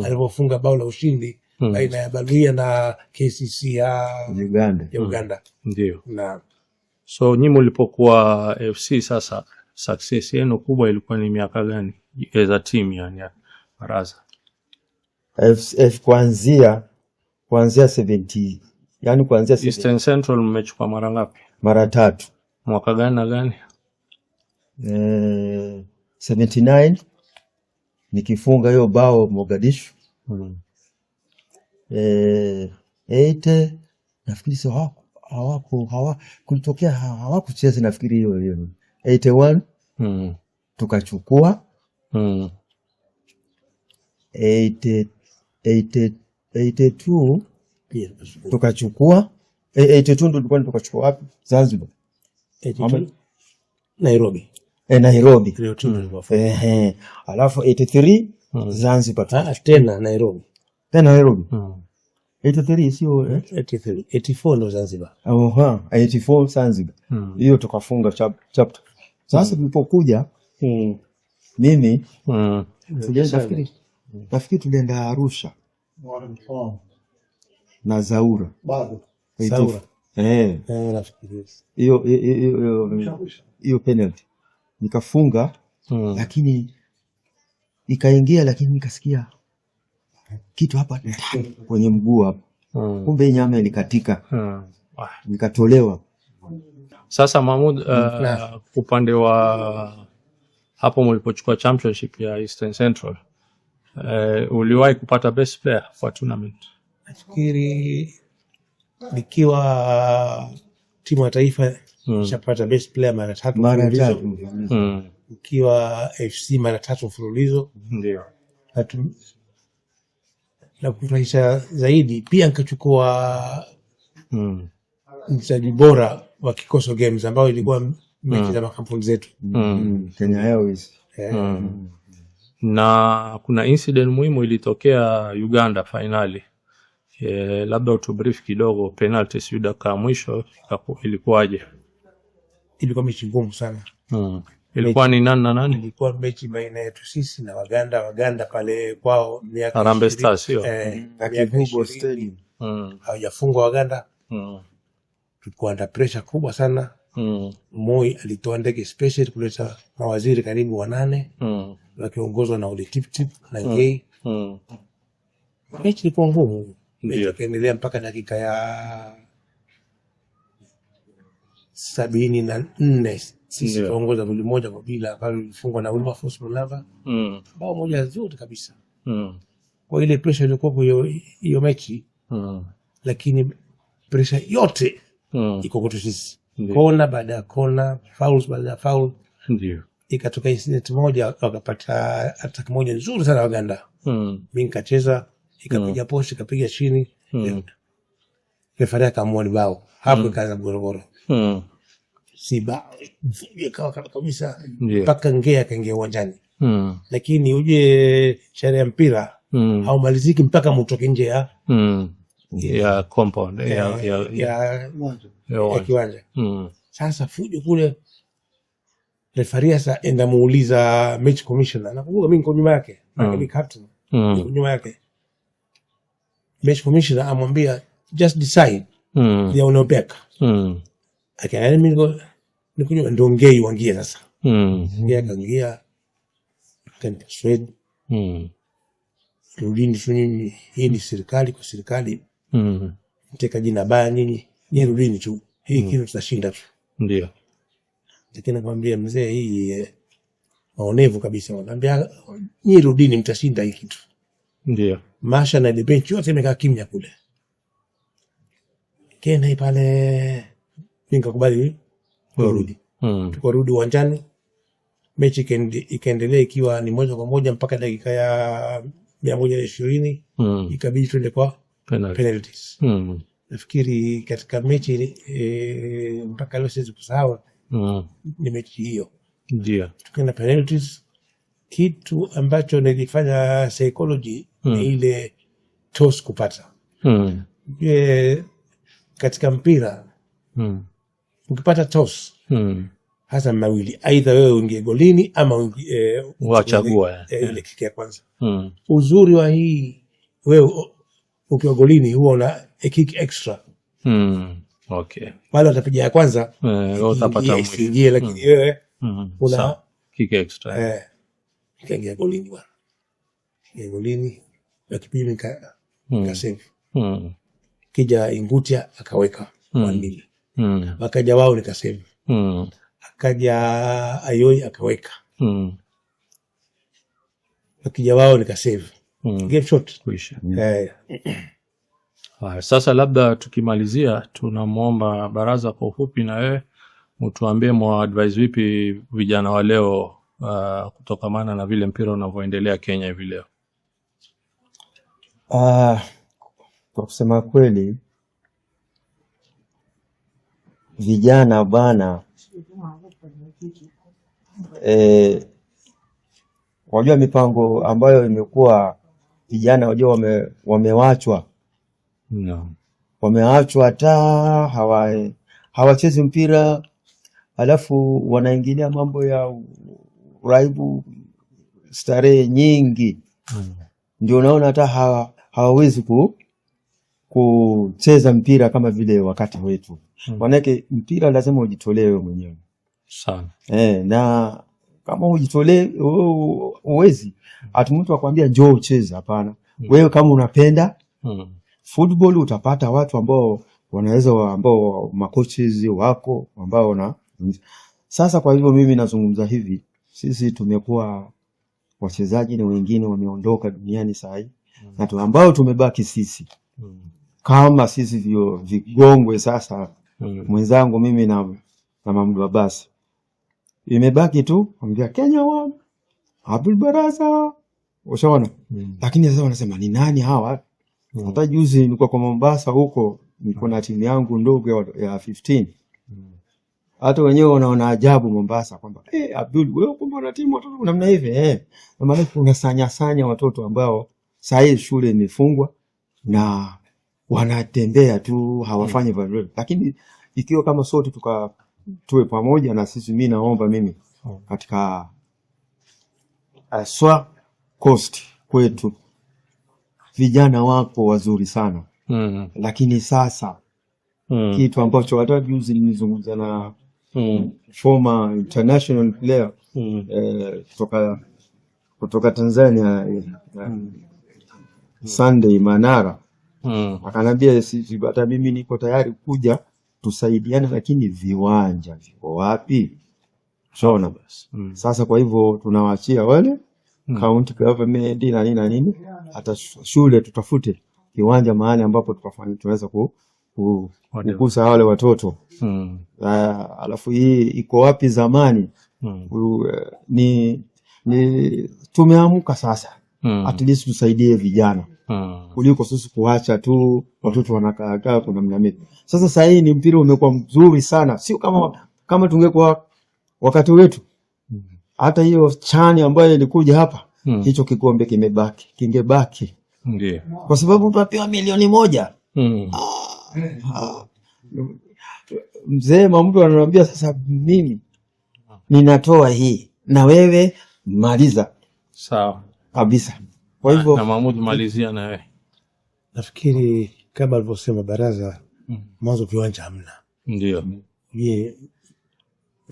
alipofunga bao la ushindi baina ya Baluia na KCC ya Uganda. Ndio. Na so nyinyi mlipokuwa FC sasa success yenu kubwa ilikuwa ni miaka gani as a team yani ya Baraza? kuanzia 70, yani kuanzia Eastern Central mmechukua mara ngapi? Mara 3. Mwaka gani na gani? 79 nikifunga hiyo bao Mogadishu. 80 nafikiri sio kulitokea hawakucheza nafikiri hiyo 81 tukachukua 82 tukachukua 82 ndio tulikuwa tukachukua wapi? Zanzibar. Nairobi. Alafu 83 Zanzibar. Tena Nairobi. 83 sio 84 ndo Zanzibar. 84 Zanzibar. Hiyo tukafunga chapter. Sasa tulipokuja mimi nafikiri tulienda Arusha na Zaura. Zaura. Nafikiri. Hiyo penalty nikafunga lakini ikaingia, lakini nikasikia kitu hapa kwenye mguu hapa. Kumbe nyama ilikatika. Nikatolewa. Sasa Mahmoud, upande wa hapo mlipochukua championship ya Eastern Central, uliwahi kupata best player for tournament? Nafikiri nikiwa timu ya taifa nishapata best player mara 3 nikiwa FC mara 3 mfululizo. Ndio. Na kufurahisha zaidi pia nikachukua mchezaji bora wa Kikoso Games ambao ilikuwa mechi za makampuni zetu Kenya Airways. Na kuna incident muhimu ilitokea Uganda finali. Labda utubrief kidogo, penalty sio dakika mwisho ilikuwaje? Ilikuwa mechi ngumu sana. Ilikuwa ni nani na nani? Ilikuwa mechi baina yetu sisi na Waganda pale kwao miaka Harambee Stars sio? Kivubo Stadium. Hawajafungwa Waganda. Tulikuwa under pressure kubwa sana. Moi alitoa ndege special kuleta mawaziri karibu 8 wakiongozwa na Ole Tip na Gay. Mechi ilikuwa ngumu. Mechi ikaendelea mpaka dakika ya 74. Sisi tuongoza goli 1-0 pale ilifungwa na Wilberforce Mulava. Bao moja zuri kabisa. Kwa ile pressure ilikuwa kwa hiyo mechi. Lakini pressure yote iko kwetu sisi. Kona baada ya kona, fouls baada ya foul. Ndio. Ikatoka incident moja wakapata attack moja nzuri sana Uganda. Mimi nikacheza, ikapiga post, ikapiga chini. Refaria akamwona bao. Hapo ikaanza mgorogoro. Si bao mfungie kawa kabisa mpaka Ngea akaingia uwanjani. Lakini uje sheria ya mpira au maliziki mpaka mtoke nje ya compound ya kiwanja. Sasa fujo kule, refaria sasa enda muuliza match commissioner. Nakumbuka mimi niko nyuma yake, mimi captain nyuma yake. Match commissioner amwambia just decide ya unaopeka. Akaenda mimi niko nyuma, ndio Ngei wangia sasa. Ngei kaingia kan persuade rudini shuni, hii ni serikali kwa serikali. Mteka jina baya nini, rudini tu, hii kitu tutashinda tu. Ndio. Lakini nakwambia mzee, hii maonevu kabisa. Nakwambia nyinyi rudini, mtashinda hii kitu. Ndio. Masha na ile bench yote imekaa kimya kule. Kena pale nikakubali kurudi. Tukarudi uwanjani. Mechi ikaendelea ikiwa ni 1-1 mpaka dakika ya 120. Ikabidi tuende kwa penalties. Nafikiri katika mechi mpaka leo siwezi kusahau ni mechi hiyo. Ndio. Tukaenda penalties. Kitu ambacho nilifanya psychology ni ile toss kupata. Katika mpira ukipata toss hasa mawili, aidha wewe uingie golini ama wachagua ile kiki ya kwanza. Uzuri wa hii, wewe ukiwa golini huwa una kick extra. Okay. Wale watapiga ya kwanza utapata mwisho, lakini wewe una kick extra. Kaingia golini bwana. Golini akipili ka save. Kija Ingutia akaweka 1 wakaja wao nikasave. Akaja Ayoi akaweka. Akija wao nikasave. Game shot kuisha. Sasa labda tukimalizia, tunamwomba Baraza kwa ufupi na wewe mtuambie advise vipi vijana wa leo kutokamana na vile mpira unavyoendelea Kenya hivi leo. Kwa kusema kweli, vijana bwana, wajua mipango ambayo imekuwa vijana wajua wamewachwa. Wameachwa hata hawachezi mpira, alafu wanaingilia mambo ya uraibu, starehe nyingi. Ndio unaona hata hawawezi kucheza mpira kama vile wakati wetu. Manake mpira lazima ujitolee wewe mwenyewe sana. Na kama ujitolee uwezi, ati mtu akwambia njoo ucheze, hapana. Wewe kama unapenda football utapata watu ambao wanaweza, ambao makoches wako ambao sasa. Kwa hivyo mimi nazungumza hivi, sisi tumekuwa wachezaji na wengine wameondoka duniani saa hii, na ambao tumebaki sisi kama sisi vigongwe sasa. Mwenzangu mimi na Mahmoud Abbas imebaki tu ongea Kenya One, Abdul Baraza, ushaona. Lakini sasa wanasema ni nani hawa? Hata juzi nilikuwa kwa Mombasa huko, niko na timu yangu ndogo ya 15. Hata wenyewe wanaona ajabu Mombasa kwamba Abdul, wewe kumbe una timu watoto namna hivi. Maana kuna sanya watoto ambao saa hii shule imefungwa na wanatembea tu, hawafanyi vile. Lakini ikiwa kama sote tuwe pamoja, na sisi, mimi naomba mimi katika Swahili Coast kwetu vijana wako wazuri sana. Lakini sasa kitu ambacho hata juzi nilizungumza na former international player kutoka Tanzania, Sunday Manara, akanambia sisi hata mimi niko tayari kuja tusaidiane, lakini viwanja viko wapi? Shona basi. Sasa kwa hivyo tunawaachia wale county government na nini, hata shule tutafute kiwanja mahali ambapo tunaweza kukuza wale watoto. Alafu hii iko wapi zamani? Ni tumeamuka sasa. At least tusaidie vijana kuliko sisi kuacha tu watoto wanakaa kuna mnamiti. Sasa sasa hii ni mpira umekuwa mzuri sana, sio kama tungekuwa wakati wetu. Hata hiyo chani ambayo ilikuja hapa, hicho kikombe kingebaki. Ndiyo. Kwa sababu tunapewa 1,000,000. Mzee mtu ananiambia sasa mimi ninatoa hii na wewe maliza. Sawa kabisa. Kwa hivyo na Mahmoud, malizia na wewe. Nafikiri kama alivyosema Baraza, mwanzo viwanja hamna. Ndio.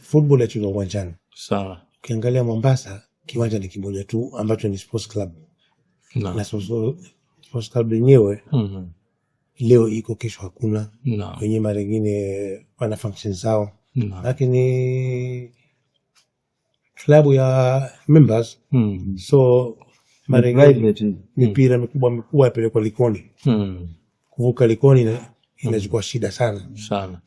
Football yetu uwanjani. Sawa. Ukiangalia Mombasa kiwanja ni kimoja tu ambacho ni sports club. Na sports club yenyewe leo iko, kesho hakuna. Wenye mara nyingine wana functions zao. Lakini club ya members so mara nyingine mipira mikubwa yapelekwa Likoni. Kuvuka Likoni inachukua shida sana.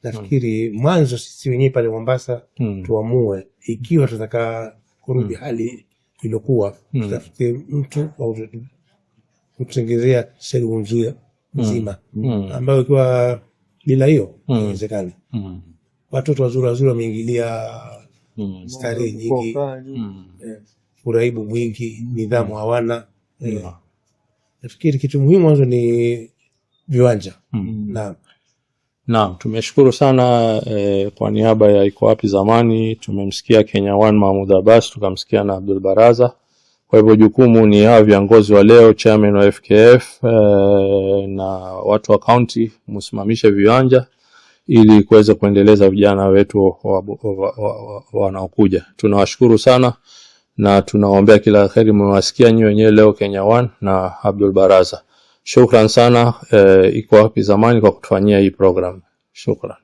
Nafikiri mwanzo sisi wenyewe pale Mombasa tuamue ikiwa tunataka kurudi hali iliyokuwa, tutafute mtu au kutengezea sehemu nzima ambayo ikiwa bila hiyo inawezekana. Watoto wazuri wameingilia starehe nyingi, uraibu mwingi, nidhamu hawana. Nafikiri kitu muhimu mwanzo ni viwanja. Na Naam, tumeshukuru sana kwa niaba ya Iko Wapi Zamani. Tumemsikia Kenya One Mahmoud Abbas, tukamsikia na Abdul Baraza. Kwa hivyo jukumu ni hao viongozi wa leo, chairman wa FKF na watu wa county, msimamishe viwanja ili kuweza kuendeleza vijana wetu wanaokuja. Tunawashukuru sana na tunawaombea kila kheri. Mmewasikia nyinyi wenyewe leo Kenya One na Abdul Baraza. Shukran sana Iko Wapi Zamani kwa kutufanyia hii program. Shukran.